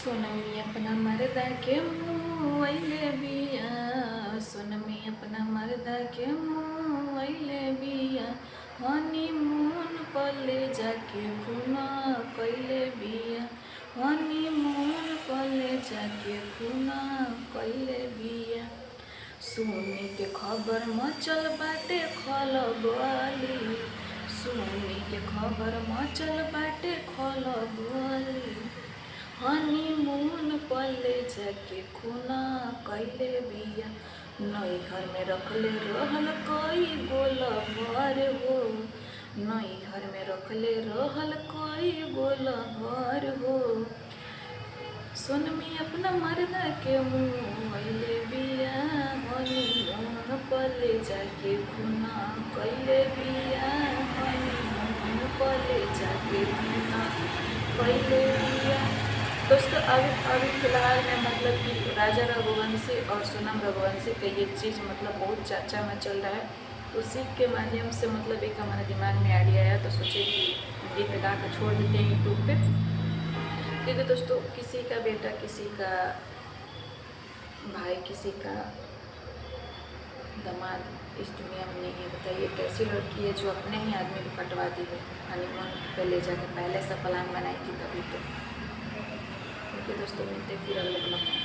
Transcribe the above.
सोनमी अपना मर्दा के मुँहले बिया, सोनमी अपना मर्दा के मुँहले बिया, हनीमून पर ले जाके खुना कैले बिया, हनीमून पर ले जाके खुना कैले बिया। सुनी के खबर मचल बाटे खलबली, सुनी के खबर मचल बाटे खलबली, हनीमून पर ले जाके खुना कैले बिया। नैहर में रखले रहल कई गोला भर हो, नैहर में रखले रहल कई गोला भर हो। सोनमी अपना मर्दा के मुँहले बिया, हनीमून पर ले जाके खुना कैले बिया, हनीमून पर ले जाके खुना कैले बिया। दोस्तों अभी फिलहाल में मतलब कि राजा रघुवंशी और सोनम रघुवंशी का ये चीज़ मतलब बहुत चर्चा में चल रहा है। उसी के माध्यम से मतलब एक हमारे दिमाग में आइडिया आया, तो सोचे कि गीत गा कर छोड़ देते हैं यूट्यूब पे। क्योंकि दोस्तों किसी का बेटा, किसी का भाई, किसी का दामाद इस दुनिया में नहीं है। बताइए कैसी लड़की है जो अपने ही आदमी को कटवा दी है, हनीमून पे ले जाकर पहले से प्लान बनाई थी तभी तो। ओके दोस्तों, मिलते फिर अगले ब्लॉग में।